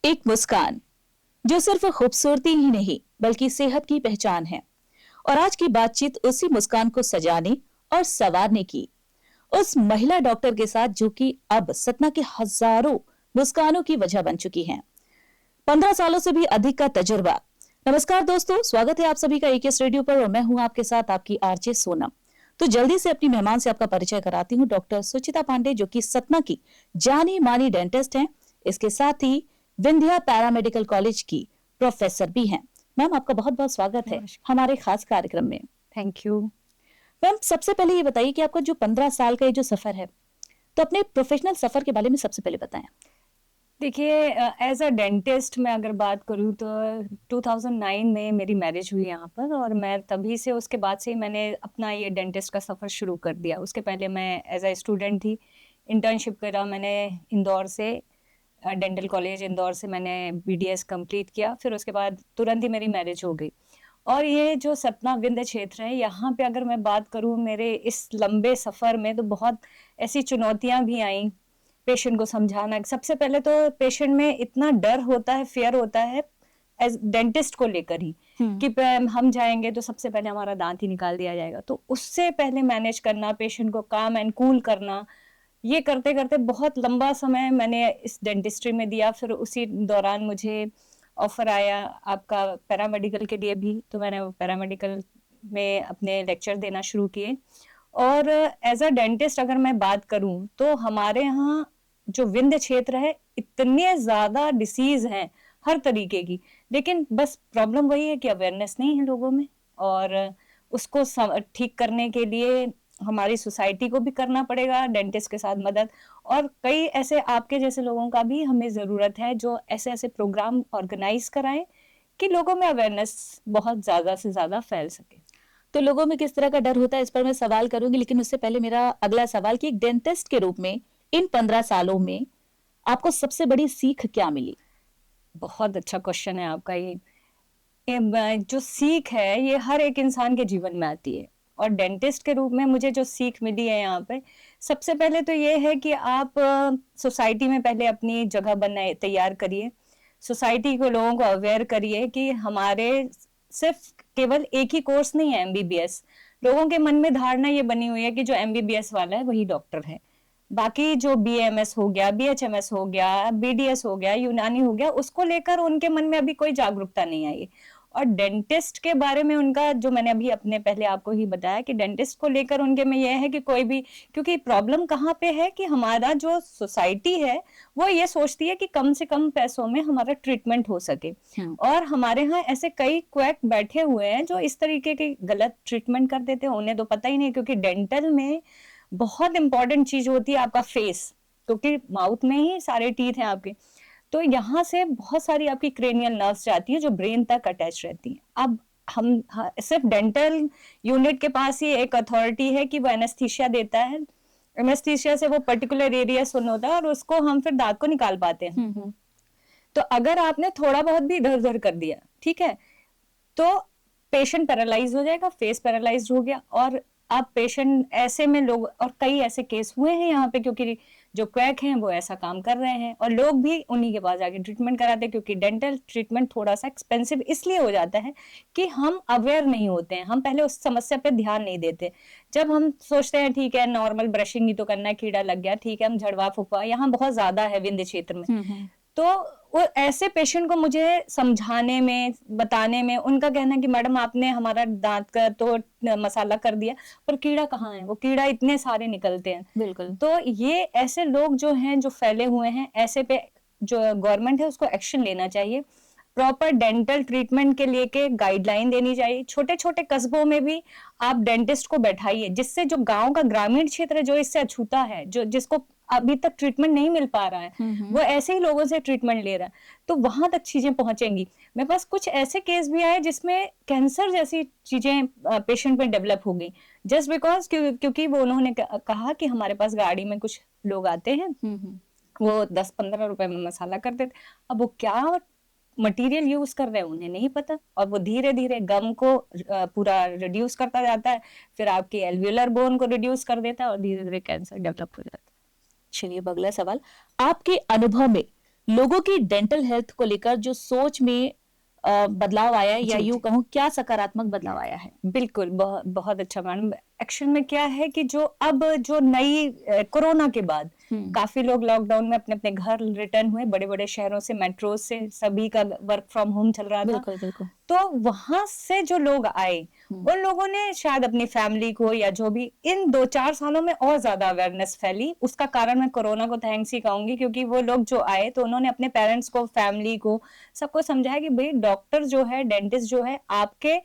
एक मुस्कान जो सिर्फ खूबसूरती ही नहीं बल्कि सेहत की पहचान है। और आज की बातचीत उसी मुस्कान को सजाने और संवारने की उस महिला डॉक्टर के साथ जो कि अब सतना के हजारों मुस्कानों की वजह बन चुकी हैं। 15 सालों से भी अधिक का तजुर्बा। नमस्कार दोस्तों, स्वागत है आप सभी का एकेएस रेडियो पर और मैं हूं आपके साथ आपकी आरजे सोनम। तो जल्दी से अपनी मेहमान से आपका परिचय कराती हूं। डॉक्टर सुचिता पांडे जो कि सतना की जानी मानी डेंटिस्ट हैं, इसके साथ ही विंध्या पैरामेडिकल कॉलेज की प्रोफेसर भी हैं। मैम, आपका बहुत बहुत स्वागत है हमारे खास कार्यक्रम में। Thank you. मैम, सबसे पहले ये बताइए कि आपका जो 15 साल का ये जो सफर है, तो अपने प्रोफेशनल सफर के बारे में सबसे पहले बताएं। देखिए, एज अ डेंटिस्ट मैं अगर बात करूँ तो 2009 में मेरी मैरिज हुई यहाँ पर, और मैं तभी से उसके बाद से ही मैंने अपना ये डेंटिस्ट का सफ़र शुरू कर दिया। उसके पहले मैं एज अ स्टूडेंट थी, इंटर्नशिप करा मैंने इंदौर से, डेंटल कॉलेज इंदौर से मैंने बीडीएस कंप्लीट किया। फिर उसके बाद तुरंत ही मेरी मैरिज हो गई। और ये जो सतना विंध्य क्षेत्र है, यहाँ पे अगर मैं बात करूँ मेरे इस लंबे सफ़र में, तो बहुत ऐसी चुनौतियाँ भी आई पेशेंट को समझाना। सबसे पहले तो पेशेंट में इतना डर होता है, फियर होता है एज डेंटिस्ट को लेकर ही कि हम जाएंगे तो सबसे पहले हमारा दांत ही निकाल दिया जाएगा। तो उससे पहले मैनेज करना, पेशेंट को काम एंड कूल करना, ये करते करते बहुत लंबा समय मैंने इस डेंटिस्ट्री में दिया। फिर उसी दौरान मुझे ऑफर आया आपका पैरामेडिकल के लिए भी, तो मैंने पैरामेडिकल में अपने लेक्चर देना शुरू किए। और एज अ डेंटिस्ट अगर मैं बात करूं तो हमारे यहाँ जो विंध्य क्षेत्र है, इतने ज्यादा डिसीज हैं हर तरीके की, लेकिन बस प्रॉब्लम वही है कि अवेयरनेस नहीं है लोगों में। और उसको ठीक करने के लिए हमारी सोसाइटी को भी करना पड़ेगा, डेंटिस्ट के साथ मदद, और कई ऐसे आपके जैसे लोगों का भी हमें ज़रूरत है जो ऐसे ऐसे प्रोग्राम ऑर्गेनाइज कराएं कि लोगों में अवेयरनेस बहुत ज़्यादा से ज़्यादा फैल सके। तो लोगों में किस तरह का डर होता है, इस पर मैं सवाल करूंगी, लेकिन उससे पहले मेरा अगला सवाल कि एक डेंटिस्ट के रूप में इन 15 सालों में आपको सबसे बड़ी सीख क्या मिली? बहुत अच्छा क्वेश्चन है आपका ये। जो सीख है ये हर एक इंसान के जीवन में आती है, और डेंटिस्ट के रूप में मुझे जो सीख मिली है यहाँ पे, सबसे पहले तो ये है कि आप सोसाइटी में पहले अपनी जगह बनाए, तैयार करिए। सोसाइटी को, लोगों को अवेयर करिए कि हमारे सिर्फ केवल एक ही कोर्स नहीं है एमबीबीएस। लोगों के मन में धारणा ये बनी हुई है कि जो एमबीबीएस वाला है वही डॉक्टर है। बाकी जो बीएमएस हो गया, बीएचएमएस हो गया, बीडीएस हो गया, यूनानी हो गया, उसको लेकर उनके मन में अभी कोई जागरूकता नहीं आई। और डेंटिस्ट के बारे में उनका, जो मैंने अभी अपने पहले आपको ही बताया कि डेंटिस्ट को लेकर उनके में यह है कि कोई भी, क्योंकि प्रॉब्लम कहाँ पे है कि हमारा जो सोसाइटी है वो ये सोचती है कि कम से कम पैसों में हमारा ट्रीटमेंट हो सके। और हमारे यहाँ ऐसे कई क्वैक बैठे हुए हैं जो इस तरीके के गलत ट्रीटमेंट कर देते हैं, उन्हें तो पता ही नहीं। क्योंकि डेंटल में बहुत इंपॉर्टेंट चीज होती है आपका फेस, क्योंकि माउथ में ही सारे टीथ हैं आपके। तो यहाँ से बहुत सारी आपकी क्रेनियल नर्व्स जाती है जो ब्रेन तक अटैच रहती हैं। अब हम सिर्फ डेंटल यूनिट के पास ही एक अथॉरिटी है कि वो एनेस्थीसिया देता है। एनेस्थीसिया से वो पर्टिकुलर एरिया सुन होता है और उसको हम फिर दांत को निकाल पाते हैं। तो अगर आपने थोड़ा बहुत भी इधर उधर कर दिया, ठीक है, तो पेशेंट पैरालाइज हो जाएगा, फेस पैरालाइज हो गया। और आप पेशेंट ऐसे में, लोग, और कई ऐसे केस हुए हैं यहाँ पे, क्योंकि जो क्वैक हैं वो ऐसा काम कर रहे हैं और लोग भी उन्हीं के पास जाके ट्रीटमेंट कराते हैं। क्योंकि डेंटल ट्रीटमेंट थोड़ा सा एक्सपेंसिव इसलिए हो जाता है कि हम अवेयर नहीं होते हैं, हम पहले उस समस्या पे ध्यान नहीं देते। जब हम सोचते हैं ठीक है नॉर्मल ब्रशिंग ही तो करना है, कीड़ा लग गया, ठीक है, हम झड़वा फुकवा, यहाँ बहुत ज्यादा है विंध्य क्षेत्र में। तो वो ऐसे पेशेंट को मुझे समझाने में, बताने में, उनका कहना है कि मैडम आपने हमारा दांत का तो मसाला कर दिया, पर कीड़ा कहाँ है, वो कीड़ा इतने सारे निकलते हैं। बिल्कुल। तो ये ऐसे लोग जो हैं, जो फैले हुए हैं, ऐसे पे जो गवर्नमेंट है उसको एक्शन लेना चाहिए। प्रॉपर डेंटल ट्रीटमेंट के लिए के गाइडलाइन देनी चाहिए। छोटे छोटे कस्बों में भी आप डेंटिस्ट को बैठाइए, जिससे जो गांव का ग्रामीण क्षेत्र जो इससे अछूता है, जो जिसको अभी तक ट्रीटमेंट नहीं मिल पा रहा है, वो ऐसे ही लोगों से ट्रीटमेंट ले रहा है, तो वहां तक चीजें पहुंचेंगी। मेरे पास कुछ ऐसे केस भी आए जिसमें कैंसर जैसी चीजें पेशेंट में डेवलप हो गई, जस्ट बिकॉज क्योंकि वो उन्होंने कहा कि हमारे पास गाड़ी में कुछ लोग आते हैं, वो 10-15 रुपए में मसाला कर देते। अब वो क्या मटेरियल यूज कर रहे हैं उन्हें नहीं पता, और वो धीरे धीरे गम को पूरा रिड्यूस करता जाता है, फिर आपकी एल्वियोलर बोन को रिड्यूस कर देता है और धीरे धीरे कैंसर डेवलप हो जाता है। चलिए, अगला सवाल, आपके अनुभव में लोगों की डेंटल हेल्थ को लेकर जो सोच में बदलाव आया है, या जी यूं जी कहूं क्या सकारात्मक बदलाव आया है? बिल्कुल, बहुत बहुत अच्छा मैडम। एक्चुअल में क्या है कि जो अब जो नई कोरोना के बाद हम्म। काफ़ी लोग लॉकडाउन में अपने-अपने घर रिटर्न हुए, बड़े-बड़े शहरों से, मेट्रो से, सभी का वर्क फ्रॉम होम चल रहा था। बिल्कुल बिल्कुल। तो वहाँ से जो लोग आए, हम्म। उन लोगों ने शायद अपनी फैमिली को या जो भी इन 2-4 सालों में और ज़्यादा अवेयरनेस फैली। उसका कारण मैं कोरोना को थैंक्स ही कहूँगी, क्योंकि वो लोग जो आए तो उन्होंने अपने पेरेंट्स को, फैमिली को, सबको समझाया कि भई डॉक्टर जो है, डेंटिस्ट जो है, आपके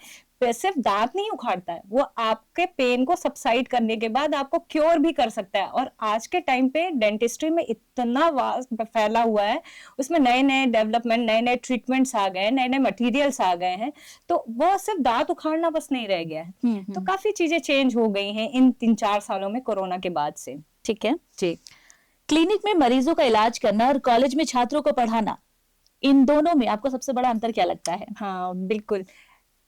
सिर्फ दांत नहीं उखाड़ता है, वो आपके पेन को सबसाइड करने के बाद आपको क्योर भी कर सकता है। और आज के टाइम पे डेंटिस्ट्री में इतना वास्ट फैला हुआ है, उसमें नए-नए डेवलपमेंट, नए-नए ट्रीटमेंट्स आ गए हैं, नए-नए मटेरियल्स आ गए हैं, तो वो सिर्फ दांत उखाड़ना बस नहीं रह गया है। तो काफ़ी चीज़ें चेंज हो गई हैं इन 3-4 सालों में कोरोना के बाद से। ठीक है। जी। क्लिनिक में मरीजों का इलाज करना और कॉलेज में छात्रों को पढ़ाना, इन दोनों में आपको सबसे बड़ा अंतर क्या लगता है? हाँ, बिल्कुल।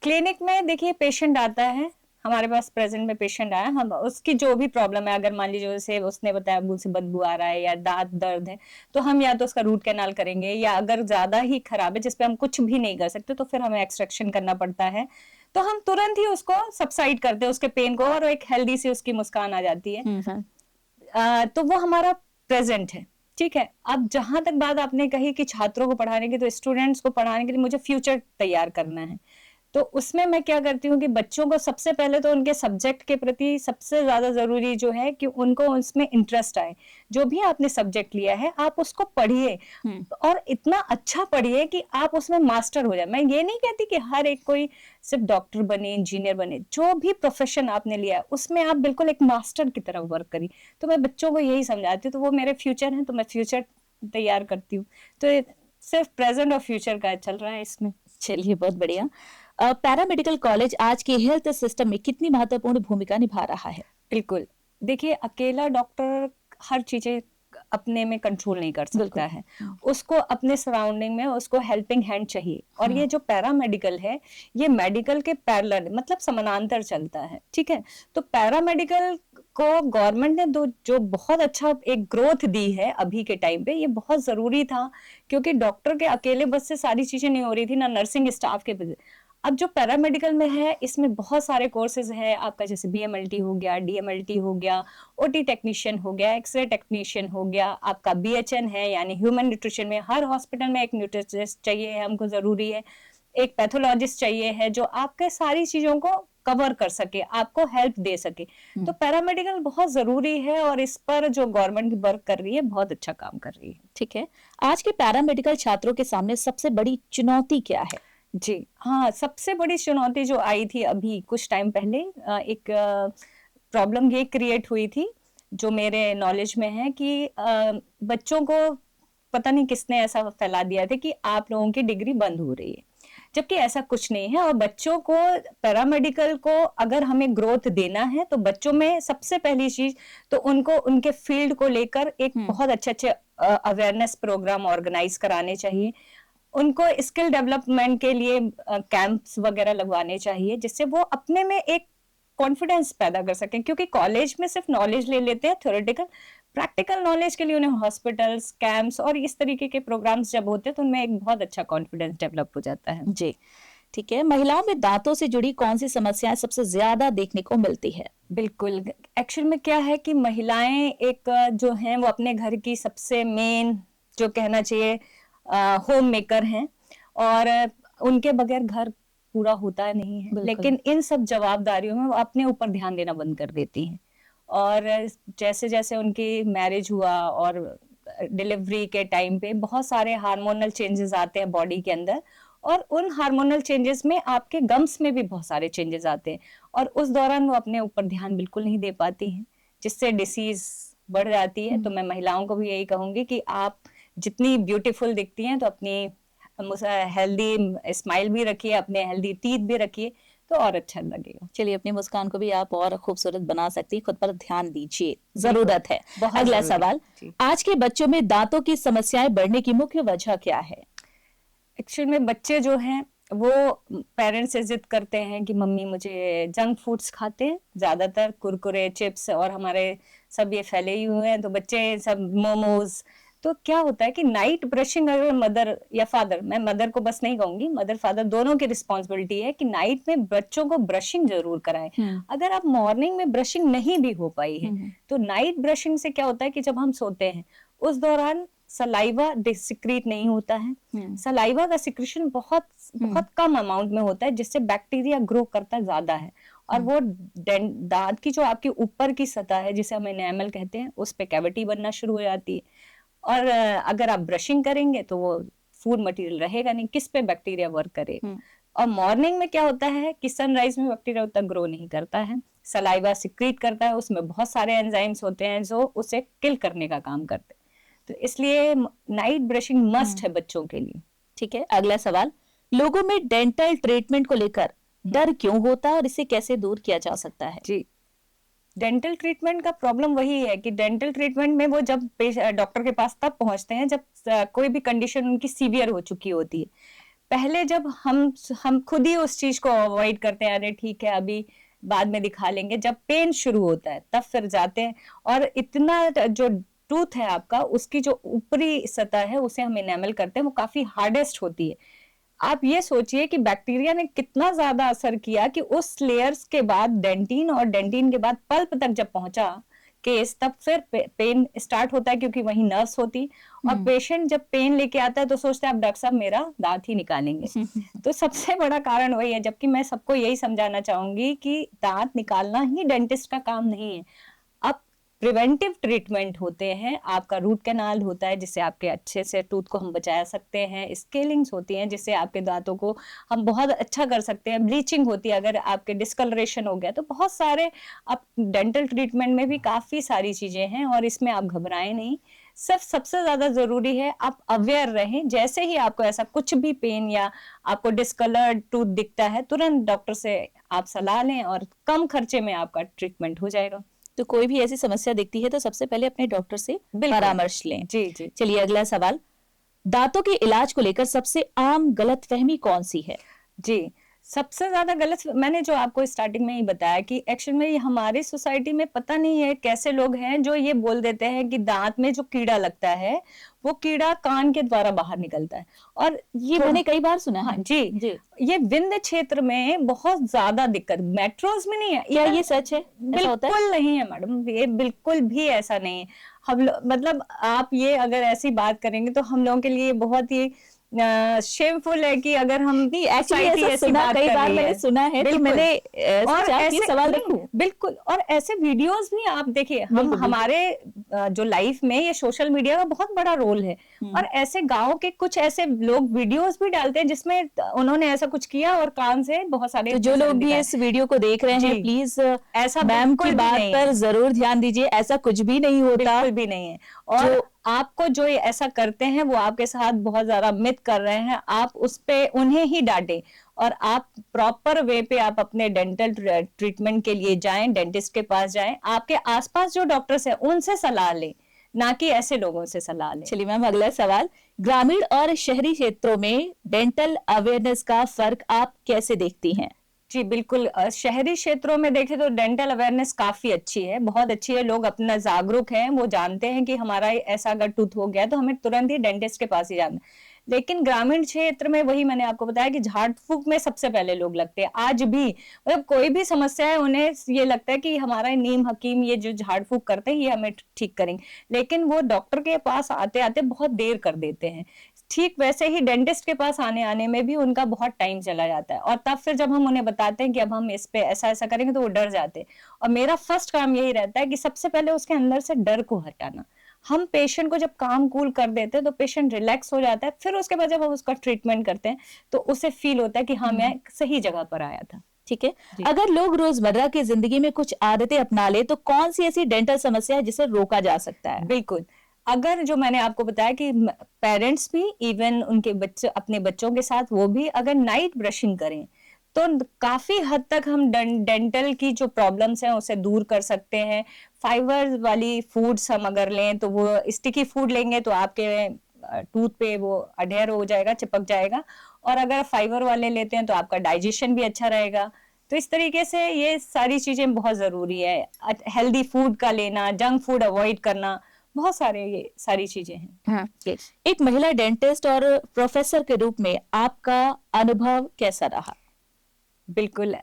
क्लिनिक में देखिए पेशेंट आता है, हमारे पास प्रेज़ेंट में पेशेंट आया, हम उसकी जो भी प्रॉब्लम है, अगर मान लीजिए जैसे उसने बताया मुँह से बदबू आ रहा है या दाँत दर्द है, तो हम या तो उसका रूट कैनाल करेंगे, या अगर ज़्यादा ही खराब है जिस पे हम कुछ भी नहीं कर सकते, तो फिर हमें एक्सट्रैक्शन करना पड़ता है। तो हम तुरंत ही उसको सबसाइड करते हैं उसके पेन को, और एक हेल्दी सी उसकी मुस्कान आ जाती है। हाँ। तो वो हमारा प्रेजेंट है, ठीक है। अब जहां तक बात आपने कही कि छात्रों को पढ़ाने की, तो स्टूडेंट्स को पढ़ाने के लिए मुझे फ्यूचर तैयार करना है। तो उसमें मैं क्या करती हूँ कि बच्चों को सबसे पहले तो उनके सब्जेक्ट के प्रति सबसे ज्यादा जरूरी जो है कि उनको उसमें इंटरेस्ट आए। जो भी आपने सब्जेक्ट लिया है आप उसको पढ़िए, हम्म। और इतना अच्छा पढ़िए कि आप उसमें मास्टर हो जाए। मैं ये नहीं कहती कि हर एक कोई सिर्फ डॉक्टर बने, इंजीनियर बने, जो भी प्रोफेशन आपने लिया है उसमें आप बिल्कुल एक मास्टर की तरह वर्क करिए। तो मैं बच्चों को यही समझाती हूँ, तो वो मेरे फ्यूचर हैं, तो मैं फ्यूचर तैयार करती हूँ। तो ये सिर्फ प्रेजेंट और फ्यूचर का चल रहा है इसमें। चलिए, बहुत बढ़िया। पैरामेडिकल कॉलेज आज के हेल्थ सिस्टम में कितनी महत्वपूर्ण भूमिका निभा रहा है? बिल्कुल। देखिए, अकेला डॉक्टर हर चीज़ें अपने में कंट्रोल नहीं कर सकता बिल्कुल। है। उसको अपने सराउंडिंग में उसको हेल्पिंग हैंड चाहिए, और ये जो पैरामेडिकल है, ये मेडिकल के पैरेलल मतलब समानांतर चलता है, ठीक है? तो पैरामेडिकल को गवर्नमेंट ने दो जो बहुत अच्छा एक ग्रोथ दी है अभी के टाइम पे, ये बहुत ज़रूरी था, क्योंकि डॉक्टर के अकेले बस से सारी चीज़ें नहीं हो रही थी, ना नर्सिंग स्टाफ के वजह। अब जो पैरामेडिकल में है, इसमें बहुत सारे कोर्सेज हैं आपका, जैसे बीएमएलटी हो गया, डीएमएलटी हो गया, ओटी टेक्नीशियन हो गया, एक्सरे टेक्नीशियन हो गया, आपका बीएचएन है, यानी ह्यूमन न्यूट्रिशन में हर हॉस्पिटल में एक न्यूट्रिशनिस्ट चाहिए है, हमको ज़रूरी है। एक पैथोलॉजिस्ट चाहिए है जो आपके सारी चीज़ों को कवर कर सके, आपको हेल्प दे सके। तो पैरामेडिकल बहुत ज़रूरी है, और इस पर जो गवर्नमेंट वर्क कर रही है, बहुत अच्छा काम कर रही है। ठीक है। आज के पैरामेडिकल छात्रों के सामने सबसे बड़ी चुनौती क्या है? जी, हाँ, सबसे बड़ी चुनौती जो आई थी अभी कुछ टाइम पहले, एक प्रॉब्लम ये क्रिएट हुई थी, जो मेरे नॉलेज में है कि बच्चों को पता नहीं किसने ऐसा फैला दिया था कि आप लोगों की डिग्री बंद हो रही है। जबकि ऐसा कुछ नहीं है, और बच्चों को पैरामेडिकल को अगर हमें ग्रोथ देना है, तो बच्चों में सबसे पहली चीज़ तो उनको उनके फील्ड को लेकर एक बहुत अच्छे-अच्छे अवेयरनेस प्रोग्राम ऑर्गेनाइज़ कराने चाहिए। उनको स्किल डेवलपमेंट के लिए कैंप्स वगैरह लगवाने चाहिए, जिससे वो अपने में एक कॉन्फिडेंस पैदा कर सकें, क्योंकि कॉलेज में सिर्फ नॉलेज ले लेते हैं थ्योरेटिकल। प्रैक्टिकल नॉलेज के लिए उन्हें हॉस्पिटल्स, कैंप्स और इस तरीके के प्रोग्राम्स जब होते हैं, तो उनमें एक बहुत अच्छा कॉन्फिडेंस डेवलप हो जाता है। जी। ठीक है। महिलाओं में दांतों से जुड़ी कौन सी समस्याएं सबसे ज्यादा देखने को मिलती है? बिल्कुल, एक्चुअल में क्या है कि महिलाएं एक जो हैं वो अपने घर की सबसे मेन, जो कहना चाहिए, होम मेकर हैं, और उनके बगैर घर पूरा होता नहीं है। बिल्कुल। लेकिन इन सब जवाबदारियों में वो अपने ऊपर ध्यान देना बंद कर देती हैं, और जैसे जैसे उनकी मैरिज हुआ और डिलीवरी के टाइम पे बहुत सारे हार्मोनल चेंजेस आते हैं बॉडी के अंदर, और उन हार्मोनल चेंजेस में आपके गम्स में भी बहुत सारे चेंजेस आते हैं, और उस दौरान वो अपने ऊपर ध्यान बिल्कुल नहीं दे पाती हैं, जिससे डिसीज बढ़ जाती है। तो मैं महिलाओं को भी यही कहूंगी कि आप जितनी ब्यूटीफुल दिखती हैं, तो अपनी हेल्दी स्माइल भी रखिए, अपने हेल्दी टीथ भी रखिए, तो और अच्छा लगेगा। चलिए, अपनी मुस्कान को भी आप और खूबसूरत बना सकती हैं। खुद पर ध्यान दीजिए, बिल्कुल, जरूरत है। बहुत अगला जरूरी सवाल, जी। आज के बच्चों में दांतों की समस्याएं बढ़ने की मुख्य वजह क्या है? एक्चुअल में बच्चे जो हैं वो पेरेंट्स से जिद करते हैं कि मम्मी मुझे जंक फूड्स खाते हैं, ज़्यादातर कुरकुरे, चिप्स, और हमारे सब ये फैले ही हुए हैं, तो बच्चे सब मोमोज, तो क्या होता है कि नाइट ब्रशिंग अगर मदर या फादर, मैं मदर को बस नहीं कहूंगी, मदर फादर दोनों की रिस्पॉन्सिबिलिटी है कि नाइट में बच्चों को ब्रशिंग जरूर कराएं। अगर आप मॉर्निंग में ब्रशिंग नहीं भी हो पाई है तो नाइट ब्रशिंग से क्या होता है कि जब हम सोते हैं उस दौरान सलाइवा सिक्रीट नहीं होता है। सलाइवा का सिक्रीशन बहुत बहुत कम अमाउंट में होता है, जिससे बैक्टीरिया ग्रो करता ज्यादा है, और वो दांत की जो आपकी ऊपर की सतह है जिसे हम एनामल कहते हैं उस पे कैविटी बनना शुरू हो जाती है। और अगर आप ब्रशिंग करेंगे तो वो फूड मटेरियल रहेगा नहीं, किस पे बैक्टीरिया वर्क करेगा। और मॉर्निंग में क्या होता है कि सनराइज में बैक्टीरिया उतना ग्रो नहीं करता है, सलाइवा सिक्रीट करता है, उसमें बहुत सारे एंजाइम्स होते हैं जो उसे किल करने का काम करते हैं। तो इसलिए नाइट ब्रशिंग मस्ट है बच्चों के लिए। ठीक है, अगला सवाल, लोगों में डेंटल ट्रीटमेंट को लेकर डर क्यों होता है और इसे कैसे दूर किया जा सकता है? जी, डेंटल ट्रीटमेंट का प्रॉब्लम वही है कि डेंटल ट्रीटमेंट में वो जब डॉक्टर के पास तब पहुंचते हैं जब कोई भी कंडीशन उनकी सीवियर हो चुकी होती है। पहले जब हम खुद ही उस चीज को अवॉइड करते हैं, अरे ठीक है अभी बाद में दिखा लेंगे, जब पेन शुरू होता है तब फिर जाते हैं। और इतना जो टूथ है आपका, उसकी जो ऊपरी सतह है उसे हम इनेमल करते हैं, वो काफी हार्डेस्ट होती है। आप ये सोचिए कि बैक्टीरिया ने कितना ज्यादा असर किया कि उस लेयर्स के बाद डेंटिन, और डेंटिन के बाद पल्प तक जब पहुंचा केस, तब फिर पेन स्टार्ट होता है क्योंकि वही नर्व्स होती। और पेशेंट जब पेन लेके आता है तो सोचता है अब डॉक्टर साहब मेरा दांत ही निकालेंगे। तो सबसे बड़ा कारण वही है, जबकि मैं सबको यही समझाना चाहूंगी कि दांत निकालना ही डेंटिस्ट का काम नहीं है। अब प्रिवेंटिव ट्रीटमेंट होते हैं, आपका रूट कैनाल होता है जिससे आपके अच्छे से टूथ को हम बचा सकते हैं, स्केलिंग्स होती हैं जिससे आपके दांतों को हम बहुत अच्छा कर सकते हैं, ब्लीचिंग होती है अगर आपके डिस्कलरेशन हो गया, तो बहुत सारे आप डेंटल ट्रीटमेंट में भी काफी सारी चीजें हैं और इसमें आप घबराएं नहीं। सिर्फ सबसे ज्यादा जरूरी है आप अवेयर रहें, जैसे ही आपको ऐसा कुछ भी पेन या आपको डिस्कलर्ड टूथ दिखता है तुरंत डॉक्टर से आप सलाह लें और कम खर्चे में आपका ट्रीटमेंट हो जाएगा। तो कोई भी ऐसी समस्या दिखती है तो सबसे पहले अपने डॉक्टर से परामर्श लें। जी जी। चलिए अगला सवाल, दांतों के इलाज को लेकर सबसे आम गलतफहमी कौन सी है? जी, सबसे ज्यादा गलत मैंने जो आपको स्टार्टिंग में ही बताया कि एक्चुअल में ये हमारी सोसाइटी में पता नहीं है कैसे लोग हैं जो ये बोल देते हैं कि दांत में जो कीड़ा लगता है वो कीड़ा कान के द्वारा बाहर निकलता है। और ये मैंने कई बार सुना है। हाँ, जी, ये विंध्य क्षेत्र में बहुत ज्यादा दिक्कत, मेट्रोज में नहीं है। क्या ये सच है? बिल्कुल नहीं है मैडम, ये बिल्कुल भी ऐसा नहीं है। हम लोग मतलब आप ये अगर ऐसी बात करेंगे तो हम लोगों के लिए बहुत ही शेमफुल है कि अगर हम ऐसी बात कई बार मैंने सुना है, तो मैंने और ऐसे सवाल रखूं। बिल्कुल, और ऐसे वीडियोस भी आप देखिए, हम हमारे जो लाइफ में ये सोशल मीडिया का बहुत बड़ा रोल है। और ऐसे गांव के कुछ ऐसे लोग वीडियोस भी डालते हैं जिसमें उन्होंने ऐसा कुछ किया और कान से बहुत सारे, तो जो लोग भी इस वीडियो को देख रहे हैं प्लीज ऐसा मैम की बात पर जरूर ध्यान दीजिए, ऐसा कुछ भी नहीं होता, बिल्कुल भी नहीं है। और आपको जो ऐसा करते हैं वो आपके साथ बहुत ज्यादा मिथ कर रहे हैं, आप उस पे उन्हें ही डांटें और आप प्रॉपर वे पे आप अपने डेंटल ट्रीटमेंट के लिए जाएं, डेंटिस्ट के पास जाएं, आपके आसपास जो डॉक्टर्स हैं उनसे सलाह लें, ना कि ऐसे लोगों से सलाह लें। चलिए मैम अगला सवाल, ग्रामीण और शहरी क्षेत्रों में डेंटल अवेयरनेस का फर्क आप कैसे देखती हैं? जी बिल्कुल, शहरी क्षेत्रों में देखें तो डेंटल अवेयरनेस काफी अच्छी है, बहुत अच्छी है। लोग अपना जागरूक हैं, वो जानते हैं कि हमारा ऐसा अगर टूथ हो गया तो हमें तुरंत ही डेंटिस्ट के पास ही जाना है। लेकिन ग्रामीण क्षेत्र में वही मैंने आपको बताया कि झाड़ फूक में सबसे पहले लोग लगते हैं आज भी। मतलब कोई भी समस्या है उन्हें ये लगता है कि हमारा नीम हकीम ये जो झाड़ फूक करते हैं ये हमें ठीक करेंगे, लेकिन वो डॉक्टर के पास आते आते बहुत देर कर देते हैं। ठीक वैसे ही डेंटिस्ट के पास आने में भी उनका बहुत टाइम चला जाता है, और तब फिर जब हम उन्हें बताते हैं कि अब हम इस पे ऐसा ऐसा करेंगे तो वो डर जाते हैं। और मेरा फर्स्ट काम यही रहता है कि सबसे पहले उसके अंदर से डर को हटाना। हम पेशेंट को जब काम कूल कर देते हैं तो पेशेंट रिलैक्स हो जाता है, फिर उसके बाद जब हम उसका ट्रीटमेंट करते हैं तो उसे फील होता है कि हाँ मैं सही जगह पर आया था। ठीक है, अगर लोग रोजमर्रा की जिंदगी में कुछ आदतें अपना ले तो कौन सी ऐसी डेंटल समस्या है जिसे रोका जा सकता है? बिल्कुल, अगर जो मैंने आपको बताया कि पेरेंट्स भी इवन उनके बच्चे अपने बच्चों के साथ वो भी अगर नाइट ब्रशिंग करें तो काफी हद तक हम डेंटल की जो प्रॉब्लम्स हैं उसे दूर कर सकते हैं। फाइबर वाली फूड्स हम अगर लें तो वो स्टिकी फूड लेंगे तो आपके टूथ पे वो अडेयर हो जाएगा, चिपक जाएगा, और अगर फाइबर वाले लेते हैं तो आपका डाइजेशन भी अच्छा रहेगा। तो इस तरीके से ये सारी चीजें बहुत जरूरी है। हेल्दी फूड का लेना, जंक फूड अवॉइड करना बहुत सारे ये सारी चीजें हैं। हाँ, एक महिला डेंटिस्ट और प्रोफेसर के रूप में आपका अनुभव कैसा रहा? बिल्कुल,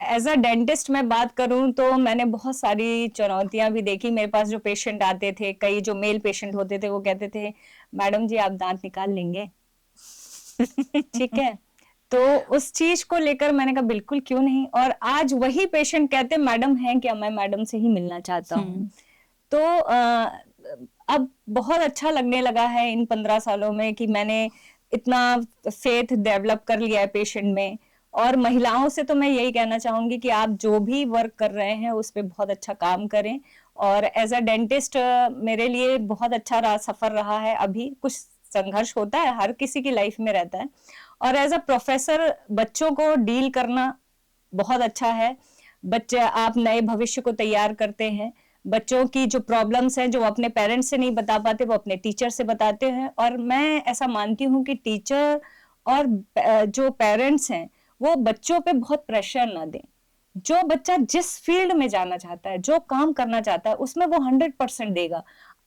एज अ डेंटिस्ट मैं बात करूं तो मैंने बहुत सारी चुनौतियां भी देखी। मेरे पास जो पेशेंट आते थे, कई जो मेल पेशेंट होते थे, वो कहते थे मैडम जी आप दांत निकाल लेंगे। ठीक है, तो उस चीज को लेकर मैंने कहा बिल्कुल क्यों नहीं, और आज वही पेशेंट कहते मैडम हैं क्या, मैं मैडम से ही मिलना चाहता हूँ। तो अब बहुत अच्छा लगने लगा है इन 15 सालों में कि मैंने इतना फेथ डेवलप कर लिया है पेशेंट में। और महिलाओं से तो मैं यही कहना चाहूंगी कि आप जो भी वर्क कर रहे हैं उस पर बहुत अच्छा काम करें। और एज अ डेंटिस्ट मेरे लिए बहुत अच्छा सफर रहा है। अभी कुछ संघर्ष होता है, हर किसी की लाइफ में रहता है। और एज अ प्रोफेसर बच्चों को डील करना बहुत अच्छा है। बच्चे, आप नए भविष्य को तैयार करते हैं। बच्चों की जो प्रॉब्लम्स हैं, जो अपने पेरेंट्स से नहीं बता पाते, वो अपने टीचर से बताते हैं। और मैं ऐसा मानती हूँ कि टीचर और जो पेरेंट्स हैं वो बच्चों पे बहुत प्रेशर ना दें। जो बच्चा जिस फील्ड में जाना चाहता है, जो काम करना चाहता है, उसमें वो 100% देगा।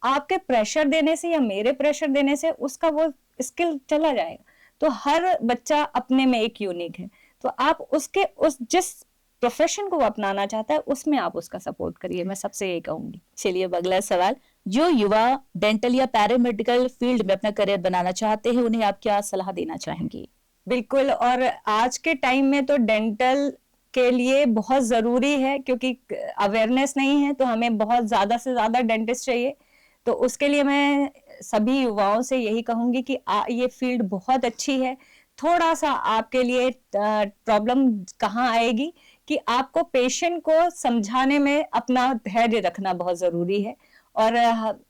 आपके प्रेशर देने से या मेरे प्रेशर देने से उसका वो स्किल चला जाएगा। तो हर बच्चा अपने में एक यूनिक है। तो आप उसके उस जिस प्रोफेशन को वो अपनाना चाहता है उसमें आप उसका सपोर्ट करिए, मैं सबसे यही कहूंगी। चलिए अब अगला सवाल, जो युवा डेंटल या पैरामेडिकल फील्ड में अपना करियर बनाना चाहते हैं उन्हें आप क्या सलाह देना चाहेंगी? बिल्कुल, और आज के टाइम में तो डेंटल के लिए बहुत जरूरी है, क्योंकि अवेयरनेस नहीं है, तो हमें बहुत ज्यादा से ज्यादा डेंटिस्ट चाहिए। तो उसके लिए मैं सभी युवाओं से यही कहूंगी कि ये फील्ड बहुत अच्छी है। थोड़ा सा आपके लिए प्रॉब्लम कहाँ आएगी कि आपको पेशेंट को समझाने में अपना धैर्य रखना बहुत जरूरी है। और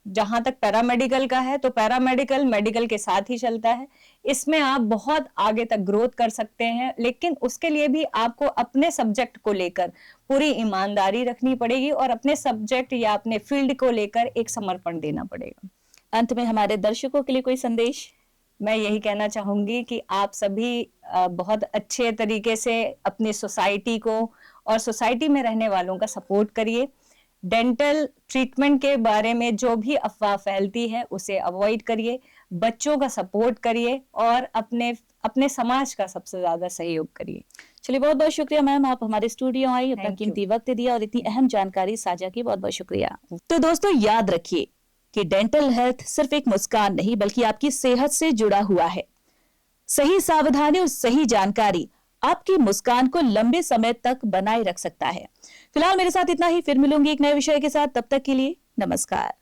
जहां तक पैरामेडिकल का है, तो पैरामेडिकल मेडिकल के साथ ही चलता है। इसमें आप बहुत आगे तक ग्रोथ कर सकते हैं, लेकिन उसके लिए भी आपको अपने सब्जेक्ट को लेकर पूरी ईमानदारी रखनी पड़ेगी और अपने सब्जेक्ट या अपने फील्ड को लेकर एक समर्पण देना पड़ेगा। अंत में हमारे दर्शकों के लिए कोई संदेश? मैं यही कहना चाहूंगी कि आप सभी बहुत अच्छे तरीके से अपनी सोसाइटी को और सोसाइटी में रहने वालों का सपोर्ट करिए। डेंटल ट्रीटमेंट के बारे में जो भी अफवाह फैलती है उसे अवॉइड करिए। बच्चों का सपोर्ट करिए और अपने समाज का सबसे ज्यादा सहयोग करिए। चलिए बहुत बहुत शुक्रिया मैम, आप हमारे स्टूडियो आई, अपना Thank you. कीमती वक्त दिया और इतनी अहम जानकारी साझा की, बहुत बहुत शुक्रिया। तो दोस्तों याद रखिए कि डेंटल हेल्थ सिर्फ एक मुस्कान नहीं बल्कि आपकी सेहत से जुड़ा हुआ है। सही सावधानी और सही जानकारी आपकी मुस्कान को लंबे समय तक बनाए रख सकता है। फिलहाल मेरे साथ इतना ही, फिर मिलूंगी एक नए विषय के साथ। तब तक के लिए नमस्कार।